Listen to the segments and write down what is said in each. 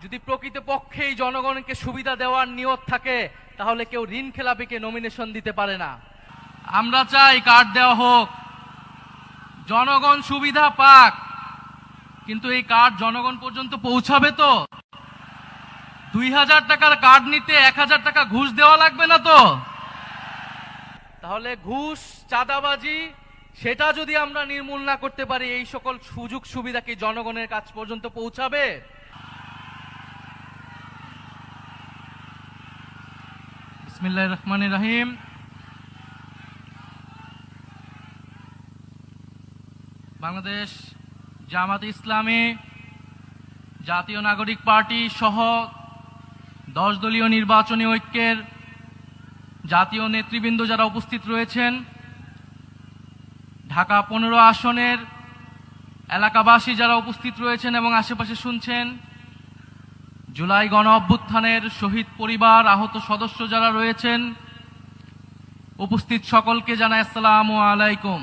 যদি প্রকৃতপক্ষেই জনগণকে সুবিধা দেওয়ার নিয়ত থাকে তাহলে কেউ ঋণ খেলাপিকে নমিনেশন দিতে পারে না। আমরা চাই কার্ড দেওয়া হোক, জনগণ সুবিধা পাক, কিন্তু এই কার্ড জনগণ পর্যন্ত পৌঁছাবে তো? 2000 টাকার কার্ড নিতে 1000 টাকা ঘুষ দেওয়া লাগবে না তো? তাহলে ঘুষ, চাঁদাবাজি সেটা যদি আমরা নির্মূল না করতে পারি, এই সকল সুযোগ সুবিধা কি জনগণের কাছ পর্যন্ত পৌঁছাবে? বিসমিল্লাহির রহমানির রহিম। বাংলাদেশ জামাত ইসলামী জাতীয় নাগরিক পার্টি সহ 10 দলীয় নির্বাচনী ঐক্যের জাতীয় নেতৃবৃন্দ যারা উপস্থিত রয়েছেন, ঢাকা 15 আসনের এলাকাবাসী যারা উপস্থিত রয়েছেন এবং আশেপাশে শুনছেন, জুলাই গণ অভ্যুত্থানের শহীদ পরিবার, আহত সদস্য যারা রয়েছেন, উপস্থিত সকলকে জানাই আসসালামু আলাইকুম।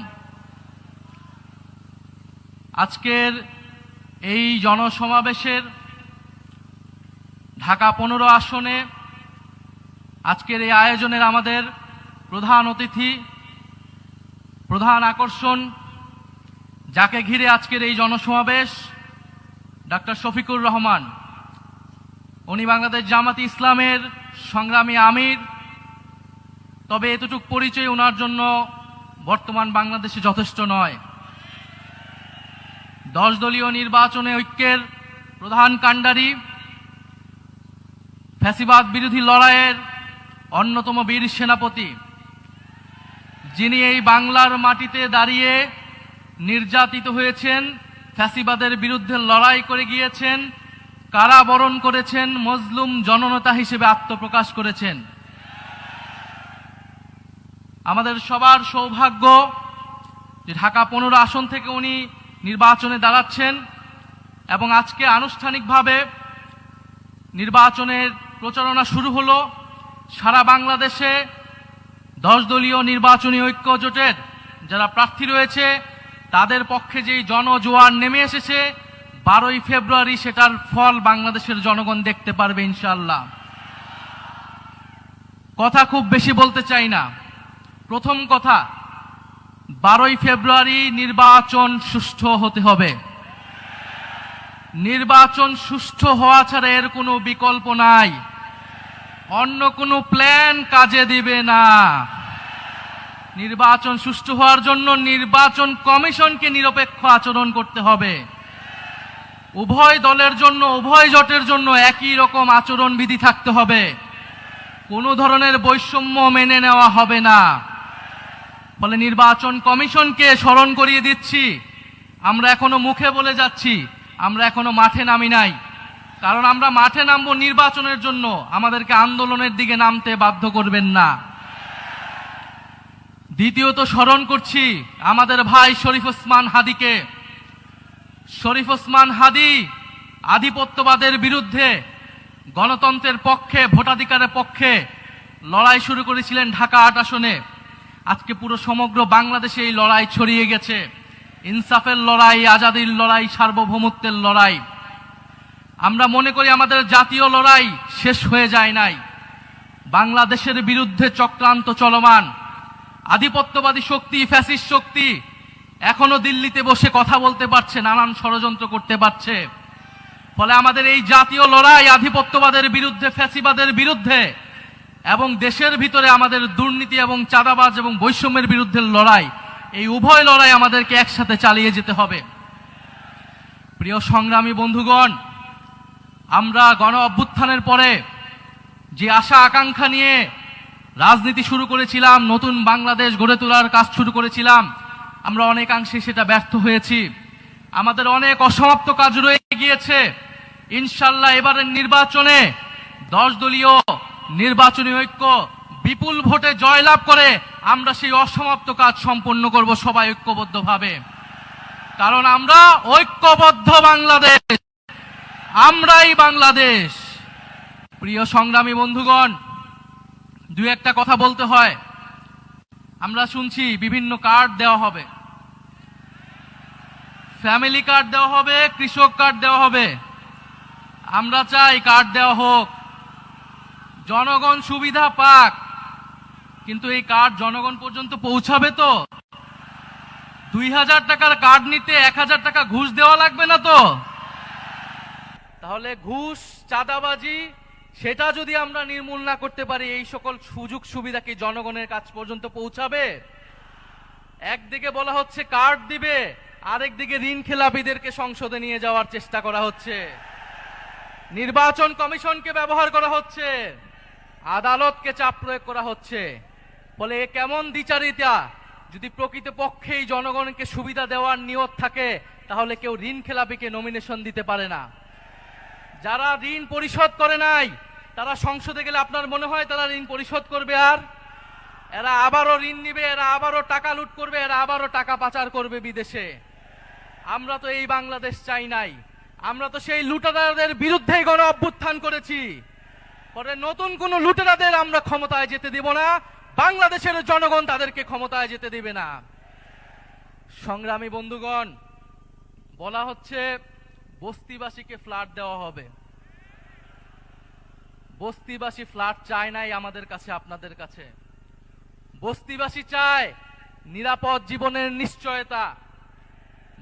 আজকের এই জনসমাবেশের ঢাকা 15 আসনে আজকের এই আয়োজনের আমাদের প্রধান অতিথি, প্রধান আকর্ষণ, যাকে ঘিরে আজকের এই জনসমাবেশ, ডক্টর শফিকুর রহমান। উনি বাংলাদেশ জামাত ইসলামের সংগ্রামী আমির, তবে এতটুকু পরিচয় ওনার জন্য বর্তমান বাংলাদেশে যথেষ্ট নয়। 10 দলীয় নির্বাচনে ঐক্যের প্রধান কাণ্ডারি, ফ্যাসিবাদ বিরোধী লড়াইয়ের অন্যতম বীর সেনাপতি, যিনি এই বাংলার মাটিতে দাঁড়িয়ে নির্যাতিত হয়েছেন, ফ্যাসিবাদের বিরুদ্ধে লড়াই করে গিয়েছেন, কারাবরণ করেছেন, মজলুম জননেতা হিসেবে আত্মপ্রকাশ করেছেন। আমাদের সবার সৌভাগ্য যে ঢাকা 15 আসন থেকে উনি নির্বাচনে দাঁড়াচ্ছেন এবং আজকে আনুষ্ঠানিকভাবে নির্বাচনের প্রচারণা শুরু হলো। সারা বাংলাদেশে 10 দলীয় নির্বাচনী ঐক্য জোটের যারা প্রার্থী রয়েছে তাদের পক্ষে যেই জনজোয়ার নেমে এসেছে, 12ই ফেব্রুয়ারি সেটার ফল বাংলাদেশের জনগণ দেখতে পারবে ইনশাআল্লাহ। কথা খুব বেশি বলতে চাই না। প্রথম কথা, 12ই ফেব্রুয়ারি নির্বাচন সুষ্ঠু হতে হবে। নির্বাচন সুষ্ঠু হওয়া ছাড়া এর কোনো বিকল্প নাই। অন্য কোনো প্ল্যান কাজে দিবে না। নির্বাচন সুষ্ঠু হওয়ার জন্য নির্বাচন কমিশনকে নিরপেক্ষ আচরণ করতে হবে। উভয় দলের জন্য, উভয় জোটের জন্য একই রকম আচরণ বিধি থাকতে হবে। কোনো ধরনের বৈষম্য মেনে নেওয়া হবে না। ফলে নির্বাচন কমিশনকে স্মরণ করিয়ে দিচ্ছি, আমরা এখনো মুখে বলে যাচ্ছি, আমরা এখনো মাঠে নামি নাই। কারণ আমরা মাঠে নামবো নির্বাচনের জন্য, আমাদেরকে আন্দোলনের দিকে নামতে বাধ্য করবেন না। দ্বিতীয়ত স্মরণ করছি আমাদের ভাই শরীফ ওসমান হাদিকে। শরীফ ওসমান হাদি আধিপত্যবাদের বিরুদ্ধে, গণতন্ত্রের পক্ষে, ভোটাধিকারের পক্ষে লড়াই শুরু করেছিলেন ঢাকা 8 আসনে। আজকে পুরো সমগ্র বাংলাদেশে এই লড়াই ছড়িয়ে গেছে। ইনসাফের লড়াই, আজাদির লড়াই, সার্বভৌমত্বের লড়াই। আমরা মনে করি আমাদের জাতীয় লড়াই শেষ হয়ে যায় নাই। বাংলাদেশের বিরুদ্ধে চক্রান্ত চলমান। আধিপত্যবাদী শক্তি, ফ্যাসিস্ট শক্তি এখনো দিল্লিতে বসে কথা বলতে পারছে, নানান ষড়যন্ত্র করতে পারছে। ফলে আমাদের এই জাতীয় লড়াই আধিপত্যবাদের বিরুদ্ধে, ফ্যাসিবাদের বিরুদ্ধে এবং দেশের ভিতরে আমাদের দুর্নীতি এবং চাঁদাবাজ এবং বৈষম্যের বিরুদ্ধে লড়াই, এই উভয় লড়াই আমাদেরকে একসাথে চালিয়ে যেতে হবে। প্রিয় সংগ্রামী বন্ধুগণ, আমরা গণ অভ্যুত্থানের পরে যে আশা আকাঙ্ক্ষা নিয়ে রাজনীতি শুরু করেছিলাম, নতুন বাংলাদেশ গড়ে তোলার কাজ শুরু করেছিলাম, আমরা অনেকাংশে সেটা ব্যর্থ হয়েছি। আমাদের অনেক অসমাপ্ত কাজ রয়ে গিয়েছে। ইনশাআল্লাহ এবারের নির্বাচনে 10 দলীয় নির্বাচনী ঐক্য বিপুল ভোটে জয়লাভ করে আমরা সেই অসমাপ্ত কাজ সম্পন্ন করব সবাই ঐক্যবদ্ধভাবে। কারণ আমরা ঐক্যবদ্ধ বাংলাদেশ, আমরাই বাংলাদেশ। প্রিয় সংগ্রামী বন্ধুগণ, দুই একটা কথা বলতে হয়। আমরা শুনছি বিভিন্ন কার্ড দেওয়া হবে, ফ্যামিলি কার্ড দেওয়া হবে, কৃষক কার্ড দেওয়া হবে। আমরা চাই কার্ড দেওয়া হোক, জনগণ সুবিধা পাক, কিন্তু এই কার্ড জনগণ পর্যন্ত পৌঁছাবে তো? 2000 টাকার কার্ড নিতে 1000 টাকা ঘুষ দেওয়া লাগবে না তো? তাহলে ঘুষ, চাঁদাবাজি সেটা যদি আমরা নির্মূল না করতে পারি, এই সকল সুযোগ সুবিধা কি জনগণের কাছ পর্যন্ত পৌঁছাবে? একদিকে বলা হচ্ছে কার্ড দিবে, আরেকদিকে ঋণ খেলাপিদেরকে সংসদে নিয়ে যাওয়ার চেষ্টা করা হচ্ছে, নির্বাচন কমিশনকে ব্যবহার করা হচ্ছে, আদালতকে চাপ প্রয়োগ করা হচ্ছে। ফলে এ কেমন দ্বিচারিতা? যদি প্রকৃতপক্ষেই জনগণকে সুবিধা দেওয়ার নিয়ত থাকে, তাহলে কেউ ঋণ খেলাপিকে নমিনেশন দিতে পারে না। যারা ঋণ পরিশোধ করে নাই, তারা সংসদে গেলে আপনার মনে হয় তারা ঋণ পরিশোধ করবে? আর এরা আবারও ঋণ নিবে, এরা আবারও টাকা লুট করবে, এরা আবারও টাকা পাচার করবে বিদেশে। আমরা তো এই বাংলাদেশ চাই নাই, আমরা তো সেই লুটেরাদের বিরুদ্ধেই গণ অভ্যুত্থান করেছি। পরে নতুন কোন লুটেরাদের আমরা ক্ষমতায় যেতে দেব না, বাংলাদেশের জনগণ তাদেরকে ক্ষমতায় যেতে দেবে না। সংগ্রামী বন্ধুগণ, বলা হচ্ছে বস্তিবাসীকে ফ্ল্যাট দেওয়া হবে। বস্তিবাসী ফ্ল্যাট চায় নাই আমাদের কাছে, আপনাদের কাছে। বস্তিবাসী চায় নিরাপদ জীবনের নিশ্চয়তা,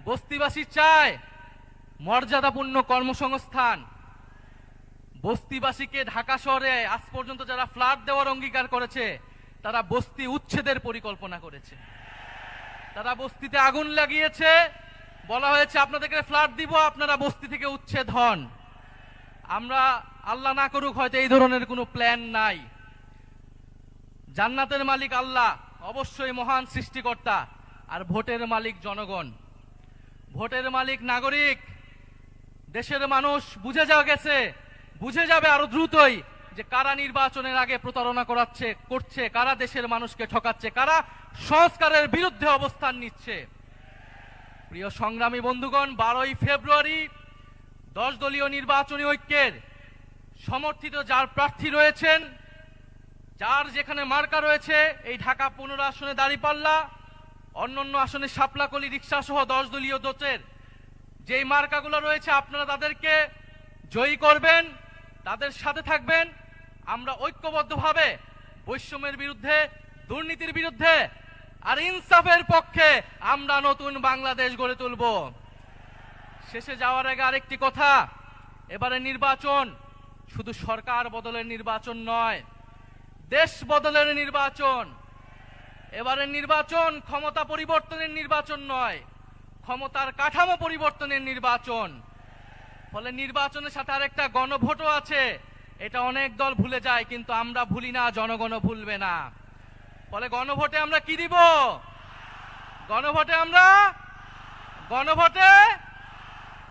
বস্তিবাসী চায় মর্যাদাপূর্ণ কর্মসংস্থান। বস্তিবাসীকে ঢাকা শহরে আজ পর্যন্ত যারা ফ্ল্যাট দেওয়ার অঙ্গীকার করেছে, তারা বস্তি উচ্ছেদের পরিকল্পনা করেছে। তারা বস্তিতে আগুন লাগিয়েছে, বলা হয়েছে আপনাদেরকে ফ্ল্যাট দিব, আপনারা বস্তি থেকে উচ্ছেদ হন। আমরা আল্লাহ না করুক হয়তো এই ধরনের কোনো প্ল্যান নাই। জান্নাতের মালিক আল্লাহ, অবশ্যই মহান সৃষ্টিকর্তা, আর ভোটের মালিক জনগণ, ভোটের মালিক নাগরিক। দেশের মানুষ বুঝে বুঝে যাবে আরো দ্রুতই যে কারা নির্বাচনের আগে প্রতারণা করছে, কারা দেশের মানুষকে ঠকাচ্ছে, কারা সংস্কারের বিরুদ্ধে অবস্থান নিচ্ছে। প্রিয় সংগ্রামী বন্ধুগণ, 12ই ফেব্রুয়ারি 10 দলীয় নির্বাচনী ঐক্যের সমর্থিত যার প্রার্থী রয়েছেন, যার যেখানে মার্কা রয়েছে, এই ঢাকা 15 আসনে দাঁড়িপাল্লা, অন্যান্য আসনে শাপলাকলি, রিক্সা সহ 10 দলীয় জোটের যেই মার্কাগুলো রয়েছে, আপনারা তাদেরকে জয়ী করবেন, তাদের সাথে থাকবেন। আমরা ঐক্যবদ্ধভাবে বৈষম্যের বিরুদ্ধে, দুর্নীতির বিরুদ্ধে আর ইনসাফের পক্ষে আমরা নতুন বাংলাদেশ গড়ে তুলব। শেষে যাওয়ার আগে আরেকটি কথা, এবারে নির্বাচন শুধু সরকার বদলের নির্বাচন নয়, দেশ বদলের নির্বাচন। এবারে নির্বাচন ক্ষমতা পরিবর্তনের নির্বাচন নয়, ক্ষমতার কাঠামো পরিবর্তনের নির্বাচন। ফলে নির্বাচনের সাথে আরেকটা গণভোটও আছে, এটা অনেক দল ভুলে যায়, কিন্তু আমরা ভুলি না, জনগণও ভুলবে না। ফলে গণভোটে আমরা কি দিব? গণভোটে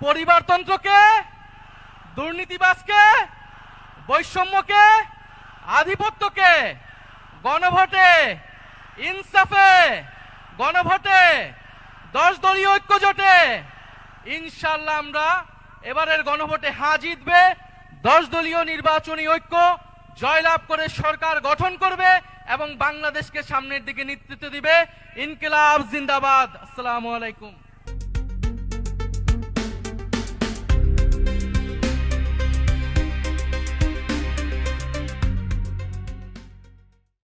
পরিবারতন্ত্রকে, দুর্নীতিবাজকে, বৈষম্যকে, আধিপত্যকে, গণভোটে ইনসাফে, গণভোটে 10 দলীয় ঐক্য জোটে ইনশাআল্লাহ আমরা এবারের গণভোটে হ্যাঁ জিতবে। 10 দলীয় নির্বাচনী ঐক্য জয়লাভ করে সরকার গঠন করবে এবং বাংলাদেশকে সামনের দিকে নেতৃত্ব দিবে। ইনকিলাব জিন্দাবাদ। আসসালামু আলাইকুম।